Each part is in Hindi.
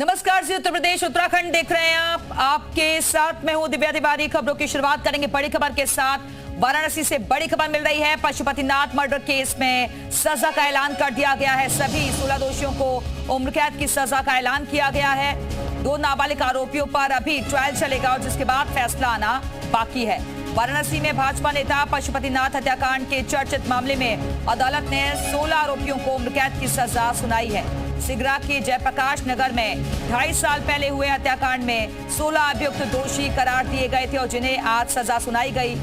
नमस्कार जी, उत्तर प्रदेश उत्तराखंड देख रहे हैं आप। आपके साथ मैं हूं दिव्या तिवारी। खबरों की शुरुआत करेंगे बड़ी खबर के साथ। वाराणसी से बड़ी खबर मिल रही है। पशुपतिनाथ मर्डर केस में सजा का ऐलान कर दिया गया है। सभी 16 दोषियों को उम्र कैद की सजा का ऐलान किया गया है। 2 नाबालिग आरोपियों पर अभी ट्रायल चलेगा और जिसके बाद फैसला आना बाकी है। वाराणसी में भाजपा नेता पशुपतिनाथ हत्याकांड के चर्चित मामले में अदालत ने 16 आरोपियों को उम्र कैद की सजा सुनाई है। सिगरा के जयप्रकाश नगर में 2.5 साल पहले हुए हत्याकांड में 16 अभियुक्त दोषी करार दिए गए थे और जिन्हें आज सजा सुनाई गई।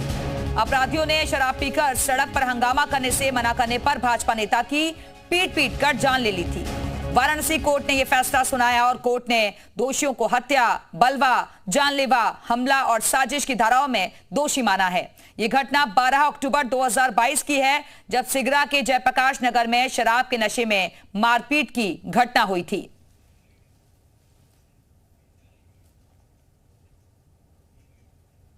अपराधियों ने शराब पीकर सड़क पर हंगामा करने से मना करने पर भाजपा नेता की पीट कर जान ले ली थी। वाराणसी कोर्ट ने यह फैसला सुनाया और कोर्ट ने दोषियों को हत्या, बलवा, जानलेवा, हमला और साजिश की धाराओं में दोषी माना है। यह घटना 12 अक्टूबर 2022 की है, जब सिगरा के जयप्रकाश नगर में शराब के नशे में मारपीट की घटना हुई थी।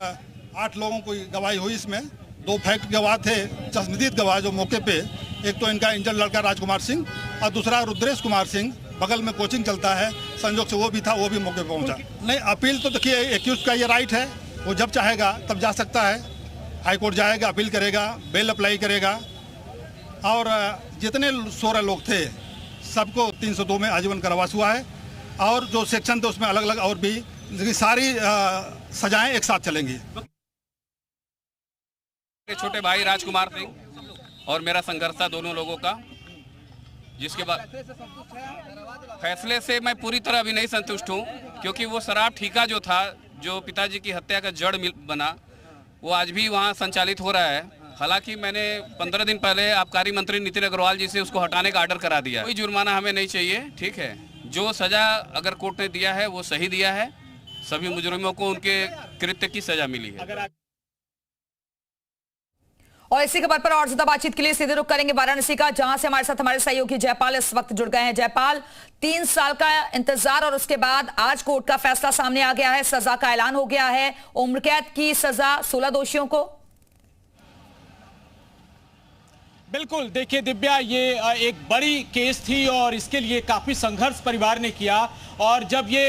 आठ लोगों को गवाही हुई। इसमें 2 फैक्ट गवाह थे, चश्मदीद गवाह जो मौके पे, एक तो इनका इंजर्ड लड़का राजकुमार सिंह और दूसरा रुद्रेश कुमार सिंह, बगल में कोचिंग चलता है, संजोग से वो भी था, वो भी मौके पे पहुंचा। नहीं, अपील तो देखिए एक्यूज का ये राइट है, वो जब चाहेगा तब जा सकता है। हाई कोर्ट जाएगा, अपील करेगा, बेल अप्लाई करेगा। और जितने 16 लोग थे सबको 302 में आजीवन कारावास हुआ है और जो सेक्शन थे उसमें अलग अलग और भी सारी सजाएं एक साथ चलेंगी। छोटे भाई राजकुमार सिंह और मेरा संघर्ष था दोनों लोगों का, जिसके बाद फैसले से मैं पूरी तरह अभी नहीं संतुष्ट हूं, क्योंकि वो शराब ठेका जो था, जो पिताजी की हत्या का जड़ बना, वो आज भी वहां संचालित हो रहा है। हालांकि मैंने 15 दिन पहले आबकारी मंत्री नितिन अग्रवाल जी से उसको हटाने का ऑर्डर करा दिया। कोई जुर्माना हमें नहीं चाहिए, ठीक है। जो सजा अगर कोर्ट ने दिया है वो सही दिया है। सभी मुजरिमों को उनके कृत्य की सजा मिली है। और इसी खबर पर और ज्यादा बातचीत के लिए सीधे रुख करेंगे वाराणसी का, जहां से हमारे साथ हमारे सहयोगी जयपाल इस वक्त जुड़ गए हैं। जयपाल, 3 साल का इंतजार और उसके बाद आज कोर्ट का फैसला सामने आ गया है, सजा का ऐलान हो गया है। उम्र कैद की सजा 16 दोषियों को। बिल्कुल, देखिए दिव्या, ये एक बड़ी केस थी और इसके लिए काफी संघर्ष परिवार ने किया। और जब ये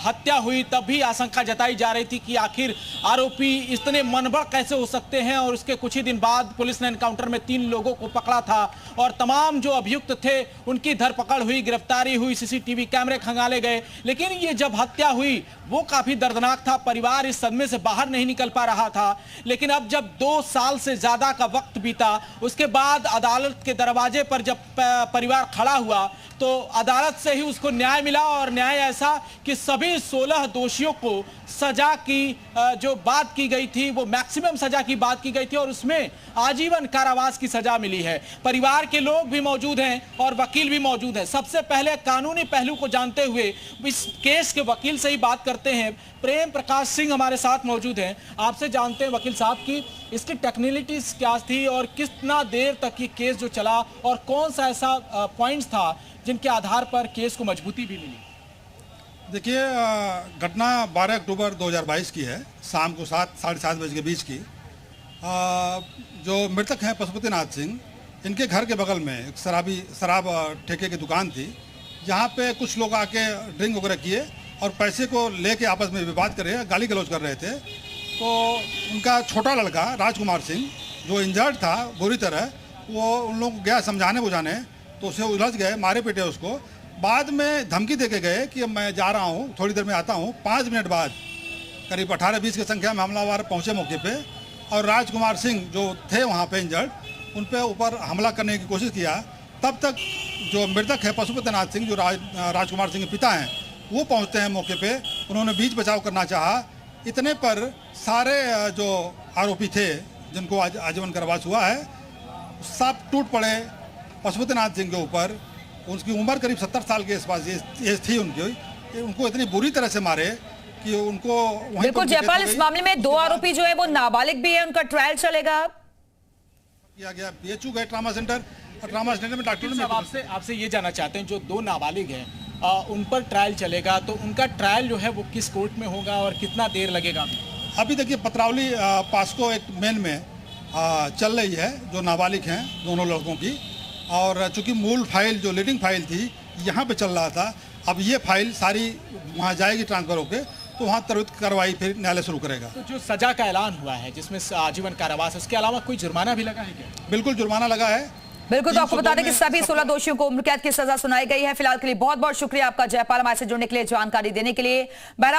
हत्या हुई तब भी आशंका जताई जा रही थी कि आखिर आरोपी इतने मनबड़ कैसे हो सकते हैं। और उसके कुछ ही दिन बाद पुलिस ने एनकाउंटर में 3 लोगों को पकड़ा था और तमाम जो अभियुक्त थे उनकी धरपकड़ हुई, गिरफ्तारी हुई, सीसीटीवी कैमरे खंगाले गए। लेकिन ये जब हत्या हुई वो काफी दर्दनाक था। परिवार इस सदमे से बाहर नहीं निकल पा रहा था। लेकिन अब जब 2 साल से ज्यादा का वक्त बीता, उसके बाद अदालत के दरवाजे पर जब परिवार खड़ा हुआ तो अदालत से ही उसको न्याय मिला। और न्याय ऐसा कि सभी 16 दोषियों को सजा की जो बात की गई थी वो मैक्सिमम सजा की बात की गई थी और उसमें आजीवन कारावास की सजा मिली है। परिवार के लोग भी मौजूद हैं और वकील भी मौजूद हैं। सबसे पहले कानूनी पहलू को जानते हुए इस केस के वकील से ही बात करते हैं। प्रेम प्रकाश सिंह हमारे साथ मौजूद हैं। आपसे जानते हैं वकील साहब की इसकी टेक्निकलिटीज क्या थी और कितना देर तक ये केस जो चला और कौन सा ऐसा पॉइंट्स था जिनके आधार पर केस को मजबूती भी मिली। देखिए, घटना 12 अक्टूबर 2022 की है, शाम को 7 साढ़े 7 बजे के बीच की। जो मृतक हैं पशुपतिनाथ सिंह, इनके घर के बगल में एक शराब ठेके की दुकान थी, जहाँ पे कुछ लोग आके ड्रिंक वगैरह किए और पैसे को लेके आपस में विवाद कर रहे, गाली गलौज कर रहे थे। तो उनका छोटा लड़का राजकुमार सिंह जो इंजर्ड था बुरी तरह, वो उन लोगों को गया समझाने बुझाने, तो उसे उलझ गए, मारे पीटे उसको। बाद में धमकी देके गए कि मैं जा रहा हूँ, थोड़ी देर में आता हूँ। 5 मिनट बाद करीब 18-20 की संख्या में हमलावर पहुँचे मौके पे और राजकुमार सिंह जो थे वहाँ पे इंजर्ड, उन पे ऊपर हमला करने की कोशिश किया। तब तक जो मृतक है पशुपतिनाथ सिंह, जो राजकुमार सिंह के पिता हैं, वो पहुँचते हैं मौके पे। उन्होंने बीच बचाव करना चाहा। इतने पर सारे जो आरोपी थे जिनको आजीवन कारावास हुआ है, सब टूट पड़े पशुपतिनाथ सिंह के ऊपर। उसकी उम्र करीब 70 साल के आसपास एज थी उनकी। उनको इतनी बुरी तरह से मारे कि उनको बिल्कुल। जयपाल, इस मामले में 2 आरोपी जो है वो नाबालिग भी है, उनका ट्रायल चलेगा किया गया। पीएचयू गए ट्रामा सेंटर में डॉक्टर ने आपसे ये जानना चाहते हैं, जो 2 नाबालिग हैं उन पर ट्रायल चलेगा, तो उनका ट्रायल जो है वो किस कोर्ट में होगा और कितना देर लगेगा? अभी देखिए, पत्रावली पास्को एक मेन में चल रही है, जो नाबालिग हैं दोनों लड़कों की। और चूंकि मूल फाइल जो लीडिंग फाइल थी यहाँ पे चल रहा था, अब ये फाइल सारी वहाँ जाएगी ट्रांसफर होके, तो वहाँ त्वरित कार्रवाई फिर न्यायालय शुरू करेगा। तो जो सजा का ऐलान हुआ है जिसमें आजीवन कारावास, उसके अलावा कोई जुर्माना भी लगा है क्या? बिल्कुल जुर्माना लगा है। बिल्कुल, तो आपको बता दें कि सभी 16 दोषियों को उम्र कैद की सजा सुनाई गई है। फिलहाल के लिए बहुत बहुत शुक्रिया आपका जयपाल, हमारे से जुड़ने के लिए, जानकारी देने के लिए। बहरहाल